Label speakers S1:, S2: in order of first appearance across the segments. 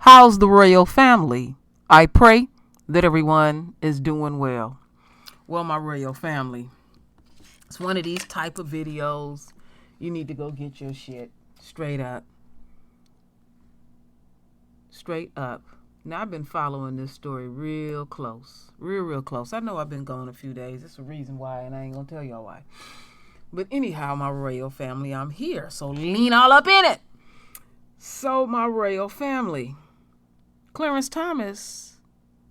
S1: How's the royal family? I pray that everyone is doing well. Well, my royal family, it's one of these type of videos. You need to go get your shit straight up. Straight up. Now, I've been following this story real close. Real close. I know I've been gone a few days. It's a reason why, and I ain't going to tell y'all why. But anyhow, my royal family, I'm here. So lean all up in it. So, my royal family, Clarence Thomas,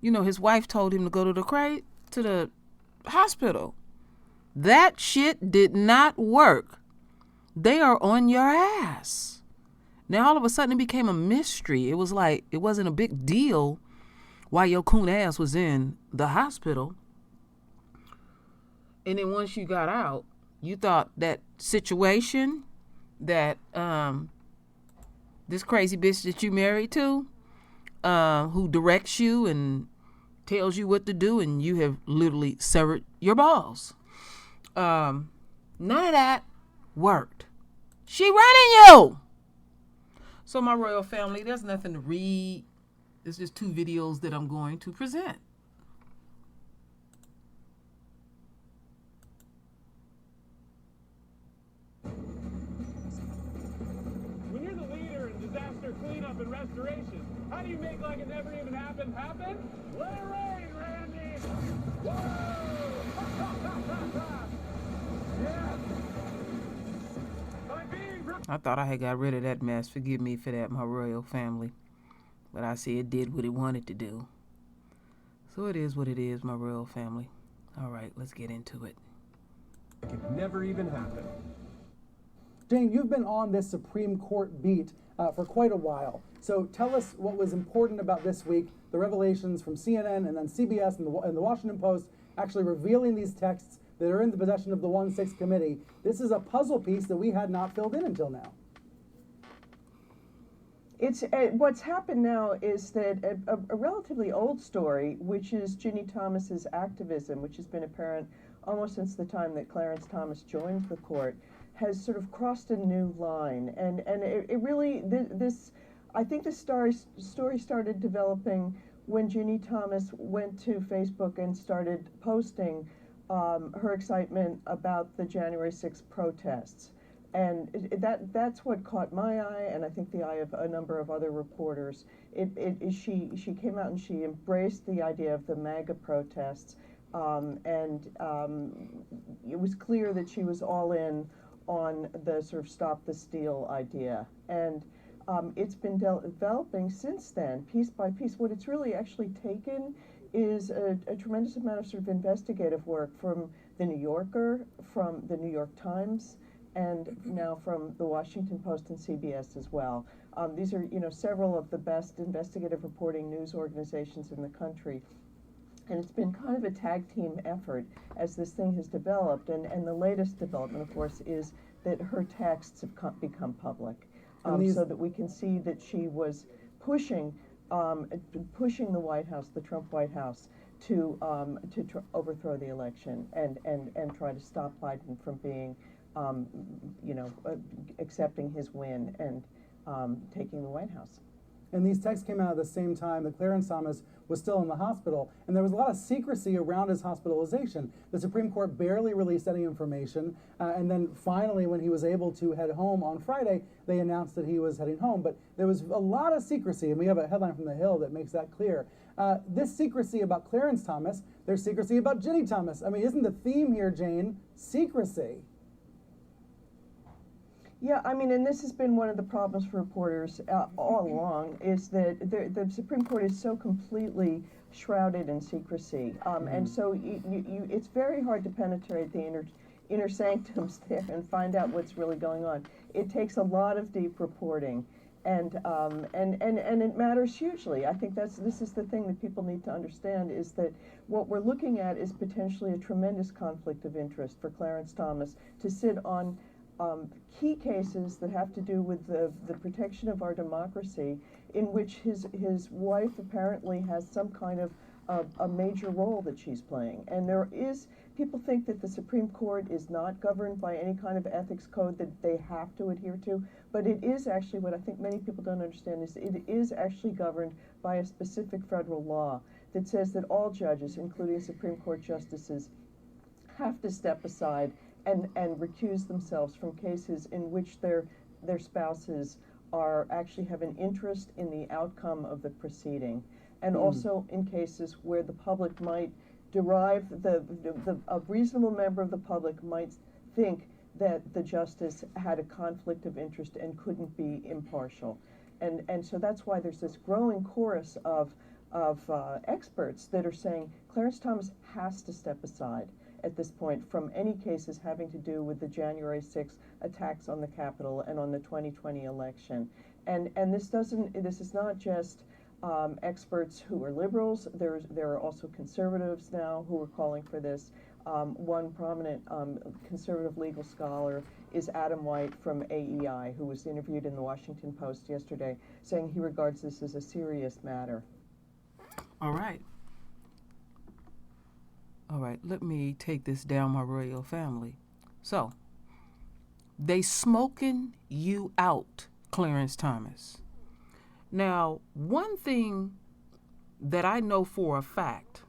S1: his wife told him to go to the hospital. That shit did not work. They are on your ass. Now, all of a sudden, it became a mystery. It was like, it wasn't a big deal why your coon ass was in the hospital. And then once you got out, you thought that situation that this crazy bitch that you married to, who directs you and tells you what to do, and you have literally severed your balls. None of that worked. She running you. So my royal family, there's nothing to read. It's just two videos that I'm going to present.
S2: When you're the leader in disaster cleanup and restoration, how do you make like it never even happened happen? Let it rain, Randy! Whoa! Yeah!
S1: I thought I had got rid of that mess. Forgive me for that, my royal family. But I see it did what it wanted to do. So it is what it is, my royal family. All right, let's get into it.
S2: Like it never even happened.
S3: Jane, you've been on this Supreme Court beat for quite a while. So tell us what was important about this week, the revelations from CNN and then CBS and the Washington Post actually revealing these texts that are in the possession of the 1-6 committee. This is a puzzle piece that we had not filled in until now.
S4: It's what's happened now is that a relatively old story, which is Ginny Thomas's activism, which has been apparent almost since the time that Clarence Thomas joined the court, has sort of crossed a new line. And it really, I think the story started developing when Ginny Thomas went to Facebook and started posting her excitement about the January 6th protests. And that's what caught my eye, and I think the eye of a number of other reporters. She came out and she embraced the idea of the MAGA protests, and it was clear that she was all in on the sort of stop the steal idea. And it's been developing since then, piece by piece. What it's really actually taken is a tremendous amount of sort of investigative work from The New Yorker, from The New York Times, and now from the Washington Post and CBS as well. These are, several of the best investigative reporting news organizations in the country. And it's been kind of a tag team effort as this thing has developed. And the latest development, of course, is that her texts have become public, so that we can see that she was pushing the White House, the Trump White House, to overthrow the election and try to stop Biden from being, accepting his win and taking the White House.
S3: And these texts came out at the same time that Clarence Thomas was still in the hospital, and there was a lot of secrecy around his hospitalization. The Supreme Court barely released any information, and then finally, when he was able to head home on Friday, they announced that he was heading home. But there was a lot of secrecy, and we have a headline from The Hill that makes that clear. This secrecy about Clarence Thomas, there's secrecy about Ginny Thomas. I mean, isn't the theme here, Jane, secrecy?
S4: Yeah, I mean, and this has been one of the problems for reporters all along, is that the Supreme Court is so completely shrouded in secrecy, and so it's very hard to penetrate the inner sanctums there and find out what's really going on. It takes a lot of deep reporting, and it matters hugely. I think this is the thing that people need to understand, is that what we're looking at is potentially a tremendous conflict of interest for Clarence Thomas to sit on key cases that have to do with the protection of our democracy, in which his wife apparently has some kind of a major role that she's playing. And there is people think that the Supreme Court is not governed by any kind of ethics code that they have to adhere to, but it is actually, what I think many people don't understand is it is actually governed by a specific federal law that says that all judges, including Supreme Court justices, have to step aside and recuse themselves from cases in which their spouses actually have an interest in the outcome of the proceeding, and also in cases where the public might derive a reasonable member of the public might think that the justice had a conflict of interest and couldn't be impartial, and so that's why there's this growing chorus of experts that are saying Clarence Thomas has to step aside at this point from any cases having to do with the January 6th attacks on the Capitol and on the 2020 election. And this is not just experts who are liberals. There are also conservatives now who are calling for this. One prominent conservative legal scholar is Adam White from AEI, who was interviewed in the Washington Post yesterday, saying he regards this as a serious matter.
S1: All right. All right, let me take this down, my royal family. So, they smoking you out, Clarence Thomas. Now, one thing that I know for a fact,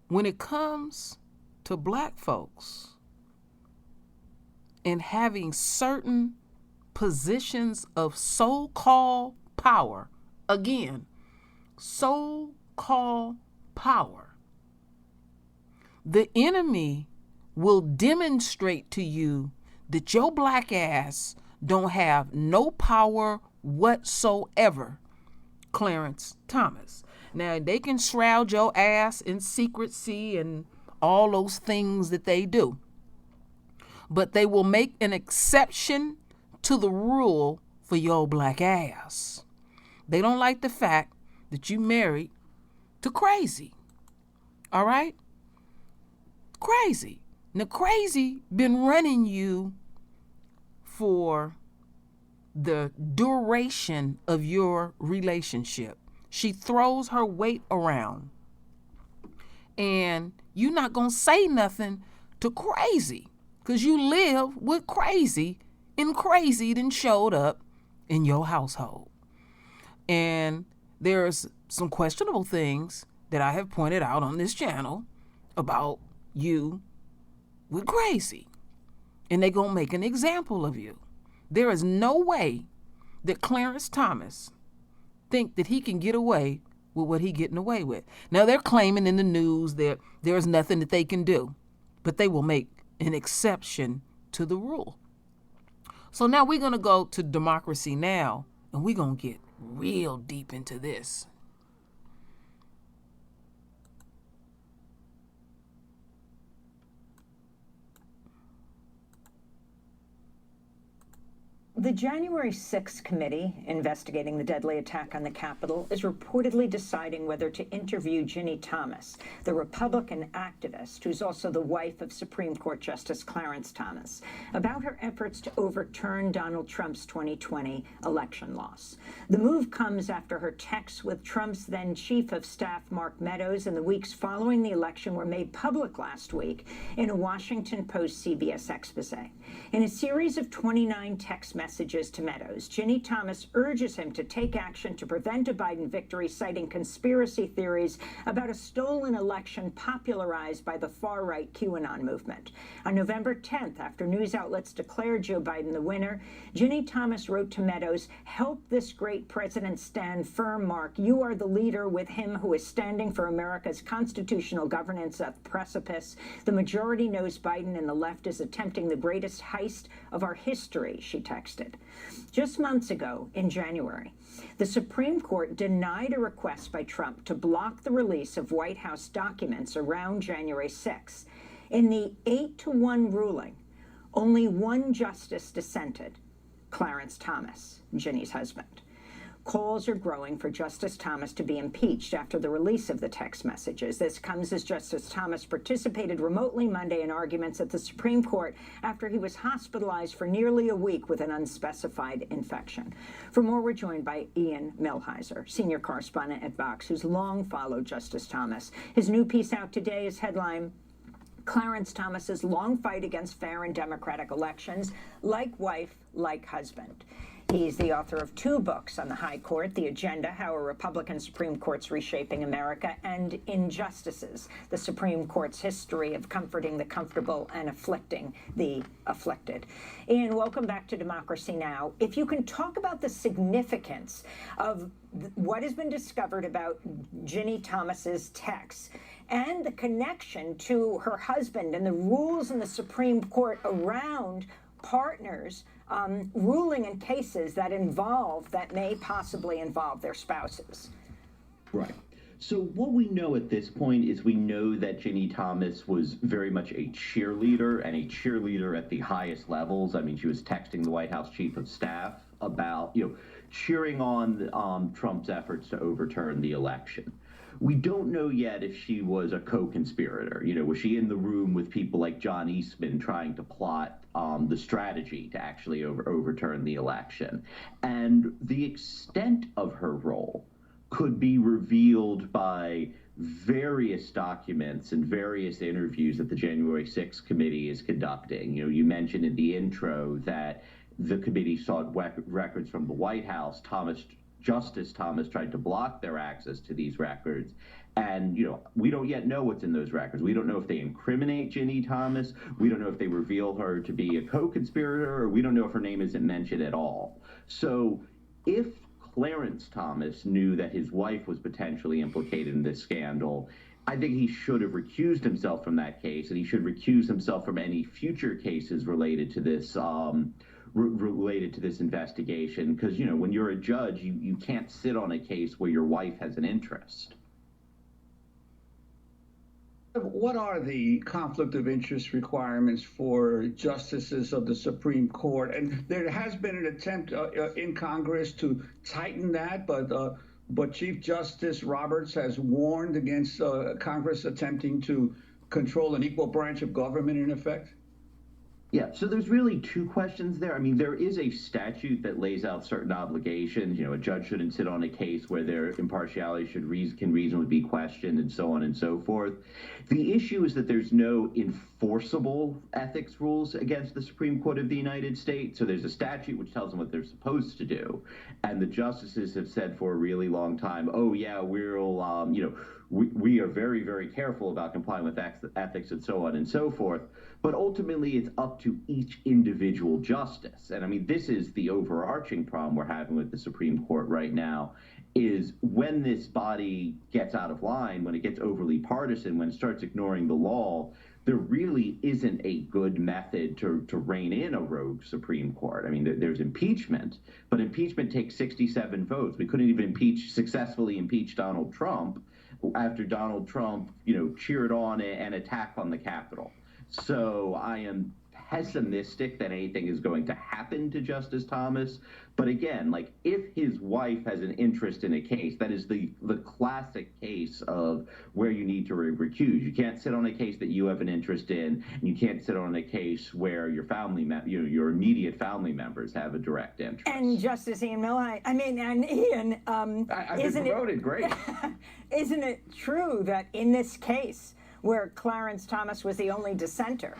S1: when it comes to black folks and having certain positions of so-called power, again, so-called power, the enemy will demonstrate to you that your black ass don't have no power whatsoever, Clarence Thomas. Now, they can shroud your ass in secrecy and all those things that they do, but they will make an exception to the rule for your black ass. They don't like the fact that you married to Crazy. All right? Crazy. Now, Crazy been running you for the duration of your relationship. She throws her weight around. And you're not going to say nothing to Crazy because you live with Crazy, and Crazy then showed up in your household. And there's some questionable things that I have pointed out on this channel about you with Crazy. And they're going to make an example of you. There is no way that Clarence Thomas think that he can get away with what he's getting away with. Now, they're claiming in the news that there's nothing that they can do, but they will make an exception to the rule. So now we're going to go to Democracy Now! And we're going to get real deep into this.
S5: The January 6th committee investigating the deadly attack on the Capitol is reportedly deciding whether to interview Ginny Thomas, the Republican activist who's also the wife of Supreme Court Justice Clarence Thomas, about her efforts to overturn Donald Trump's 2020 election loss. The move comes after her texts with Trump's then chief of staff, Mark Meadows, in the weeks following the election were made public last week in a Washington Post CBS expose. In a series of 29 text messages to Meadows, Ginny Thomas urges him to take action to prevent a Biden victory, citing conspiracy theories about a stolen election popularized by the far-right QAnon movement. On November 10th, after news outlets declared Joe Biden the winner, Ginny Thomas wrote to Meadows, "Help this great president stand firm, Mark. You are the leader with him who is standing for America's constitutional governance at the precipice. The majority knows Biden and the left is attempting the greatest heist of our history," she texted. Just months ago, in January, the Supreme Court denied a request by Trump to block the release of White House documents around January 6th. In the 8-1 ruling, only one justice dissented, Clarence Thomas, Ginny's husband. calls are growing for Justice Thomas to be impeached after the release of the text messages. This comes as Justice Thomas participated remotely Monday in arguments at the Supreme Court after he was hospitalized for nearly a week with an unspecified infection. For more, we're joined by Ian Millhiser, senior correspondent at Vox, who's long followed Justice Thomas. His new piece out today is headline, Clarence Thomas's long fight against fair and democratic elections, like wife, like husband. He's the author of 2 books on the High Court, The Agenda, How a Republican Supreme Court's Reshaping America, and Injustices, the Supreme Court's History of Comforting the Comfortable and Afflicting the Afflicted. Ian, welcome back to Democracy Now! If you can talk about the significance of what has been discovered about Ginny Thomas's texts and the connection to her husband and the rules in the Supreme Court around partners ruling in cases that may possibly involve their spouses.
S6: Right. So what we know at this point is we know that Ginny Thomas was very much a cheerleader, and a cheerleader at the highest levels. I mean, she was texting the White House chief of staff about, cheering on Trump's efforts to overturn the election. We don't know yet if she was a co-conspirator. Was she in the room with people like John Eastman trying to plot the strategy to actually overturn the election? And the extent of her role could be revealed by various documents and various interviews that the January 6th committee is conducting. You mentioned in the intro that the committee sought records from the White House. Justice Thomas tried to block their access to these records. And, we don't yet know what's in those records. We don't know if they incriminate Ginny Thomas. We don't know if they reveal her to be a co-conspirator, or we don't know if her name isn't mentioned at all. So if Clarence Thomas knew that his wife was potentially implicated in this scandal, I think he should have recused himself from that case, and he should recuse himself from any future cases related to this investigation, because when you're a judge, you can't sit on a case where your wife has an interest.
S7: What are the conflict of interest requirements for justices of the Supreme Court? And there has been an attempt in Congress to tighten that, but Chief Justice Roberts has warned against Congress attempting to control an equal branch of government in effect.
S6: Yeah, so there's really 2 questions there. I mean, there is a statute that lays out certain obligations. A judge shouldn't sit on a case where their impartiality can reasonably be questioned, and so on and so forth. The issue is that there's no enforceable ethics rules against the Supreme Court of the United States. So there's a statute which tells them what they're supposed to do. And the justices have said for a really long time, oh, yeah, we are very, very careful about complying with ethics and so on and so forth. But ultimately, it's up to each individual justice. And I mean, this is the overarching problem we're having with the Supreme Court right now, is when this body gets out of line, when it gets overly partisan, when it starts ignoring the law, there really isn't a good method to rein in a rogue Supreme Court. I mean, there's impeachment, but impeachment takes 67 votes. We couldn't even successfully impeach Donald Trump after Donald Trump, cheered on an attack on the Capitol. So I am pessimistic that anything is going to happen to Justice Thomas. But again, if his wife has an interest in a case, that is the classic case of where you need to recuse. You can't sit on a case that you have an interest in, and you can't sit on a case where your your immediate family members have a direct interest.
S5: And Justice Ian Millhiser, and Ian,
S6: I've been promoted, great.
S5: Isn't it true that in this case, where Clarence Thomas was the only dissenter,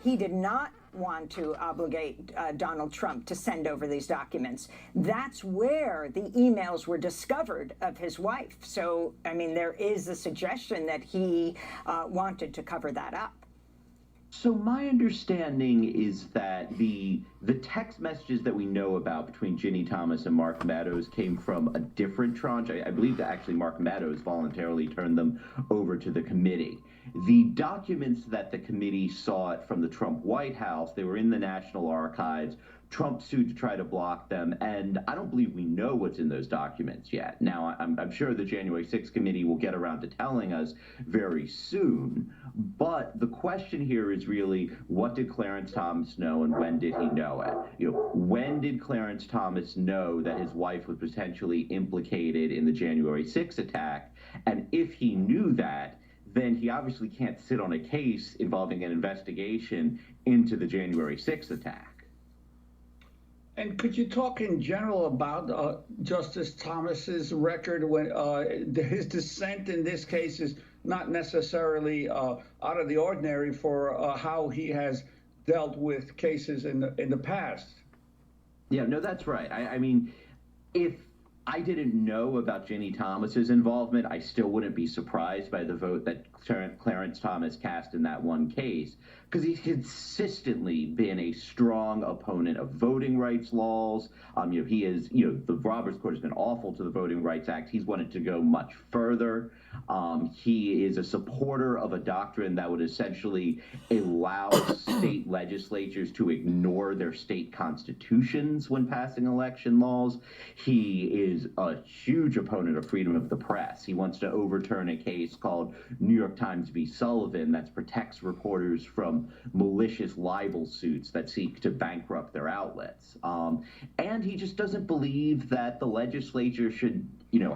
S5: he did not want to obligate Donald Trump to send over these documents? That's where the emails were discovered of his wife. So, there is a suggestion that he wanted to cover that up.
S6: So my understanding is that the text messages that we know about between Ginny Thomas and Mark Meadows came from a different tranche. I believe that actually Mark Meadows voluntarily turned them over to the committee. The documents that the committee sought from the Trump White House, they were in the National Archives. Trump sued to try to block them, and I don't believe we know what's in those documents yet. Now, I'm sure the January 6th committee will get around to telling us very soon, but the question here is really, what did Clarence Thomas know and when did he know it? When did Clarence Thomas know that his wife was potentially implicated in the January 6th attack? And if he knew that, then he obviously can't sit on a case involving an investigation into the January 6th attack.
S7: And could you talk in general about Justice Thomas's record when his dissent in this case is not necessarily out of the ordinary for how he has dealt with cases in the past?
S6: Yeah, no, that's right. I mean, if I didn't know about Ginny Thomas's involvement, I still wouldn't be surprised by the vote that Clarence Thomas cast in that one case, because he's consistently been a strong opponent of voting rights laws. He is, the Roberts Court has been awful to the Voting Rights Act. He's wanted to go much further. He is a supporter of a doctrine that would essentially allow state legislatures to ignore their state constitutions when passing election laws. He is a huge opponent of freedom of the press. He wants to overturn a case called New York Times v. Sullivan that protects reporters from malicious libel suits that seek to bankrupt their outlets. And he just doesn't believe that the legislature should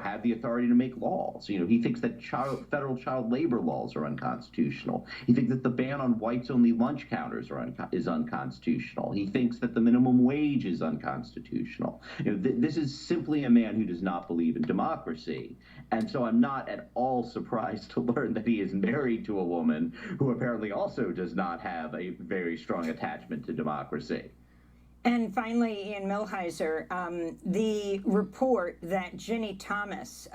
S6: have the authority to make laws. He thinks that federal child labor laws are unconstitutional. He thinks that the ban on whites-only lunch counters is unconstitutional. He thinks that the minimum wage is unconstitutional. This is simply a man who does not believe in democracy. And so I'm not at all surprised to learn that he is married to a woman who apparently also does not have a very strong attachment to democracy.
S5: And finally, Ian Millhiser, the report that Ginny Thomas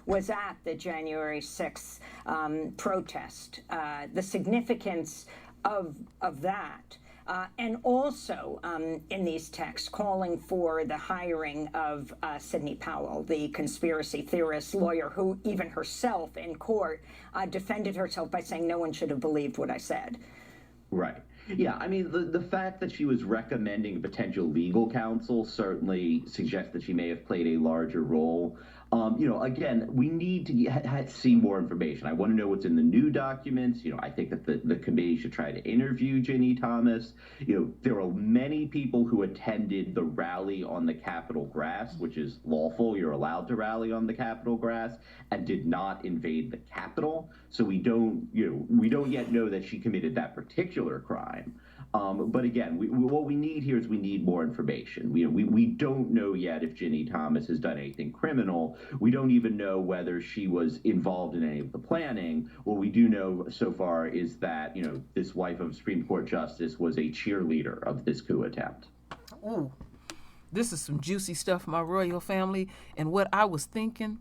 S5: was at the January 6th protest, the significance of that, and also in these texts calling for the hiring of Sidney Powell, the conspiracy theorist lawyer who even herself in court defended herself by saying no one should have believed what I said.
S6: Right. Yeah, I mean, the fact that she was recommending potential legal counsel certainly suggests that she may have played a larger role. Again, we need to see more information. I want to know what's in the new documents. I think that the committee should try to interview Ginny Thomas. There are many people who attended the rally on the Capitol grass, which is lawful. You're allowed to rally on the Capitol grass, and did not invade the Capitol. So we don't yet know that she committed that particular crime. But again, what we need here is we need more information. We don't know yet if Ginny Thomas has done anything criminal. We don't even know whether she was involved in any of the planning. What we do know so far is that, this wife of a Supreme Court justice was a cheerleader of this coup attempt.
S1: Ooh, this is some juicy stuff, my royal family. And what I was thinking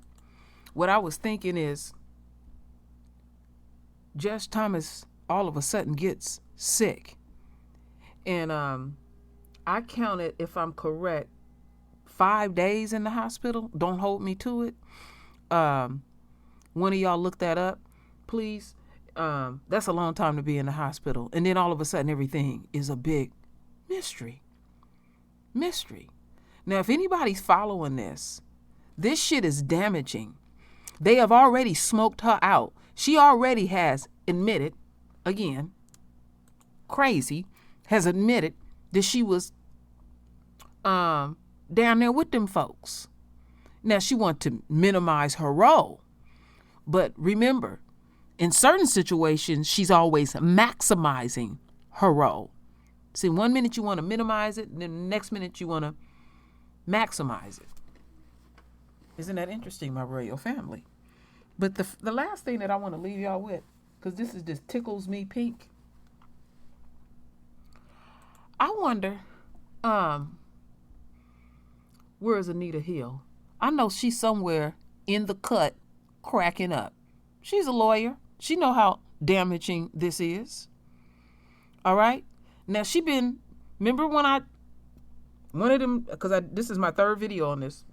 S1: is Judge Thomas all of a sudden gets sick. And I counted, if I'm correct, 5 days in the hospital. Don't hold me to it. One of y'all look that up, please. That's a long time to be in the hospital. And then all of a sudden everything is a big mystery. Now, if anybody's following this shit is damaging. They have already smoked her out. She already has admitted, again, crazy, has admitted that she was down there with them folks. Now, she wants to minimize her role. But remember, in certain situations, she's always maximizing her role. See, 1 minute you want to minimize it, and then the next minute you want to maximize it. Isn't that interesting, my royal family? But the last thing that I want to leave y'all with, because this just tickles me pink. I wonder, where is Anita Hill? I know she's somewhere in the cut cracking up. She's a lawyer. She know how damaging this is. All right? Now, remember when one of them, because this is my third video on this,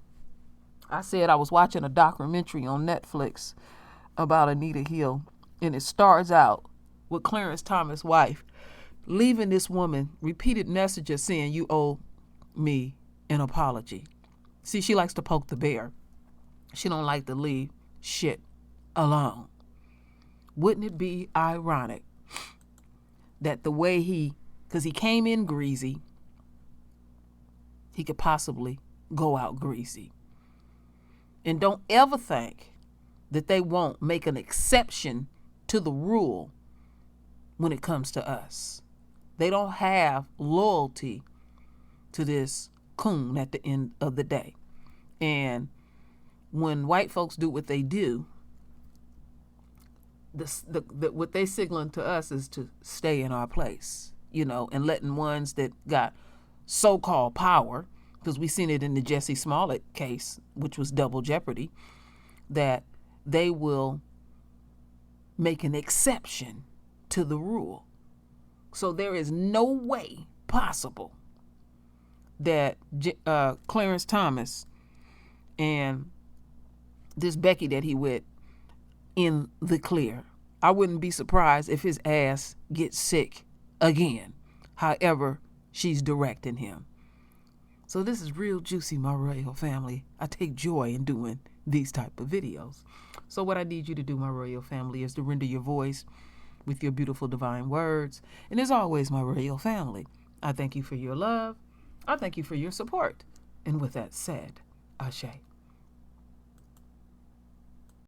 S1: I said I was watching a documentary on Netflix about Anita Hill. And it starts out with Clarence Thomas' wife leaving this woman repeated messages saying, you owe me an apology. See, she likes to poke the bear. She don't like to leave shit alone. Wouldn't it be ironic that the way because he came in greasy, he could possibly go out greasy. And don't ever think that they won't make an exception to the rule when it comes to us. They don't have loyalty to this coon at the end of the day. And when white folks do what they do, what they signaling to us is to stay in our place, and letting ones that got so-called power, because we seen it in the Jussie Smollett case, which was double jeopardy, that they will make an exception to the rule. So there is no way possible that Clarence Thomas and this Becky that he with in the clear. I wouldn't be surprised if his ass gets sick again, however she's directing him. So this is real juicy, my royal family. I take joy in doing these type of videos. So what I need you to do, my royal family, is to render your voice with your beautiful divine words. And as always, my royal family, I thank you for your love. I thank you for your support. And with that said, Ashe.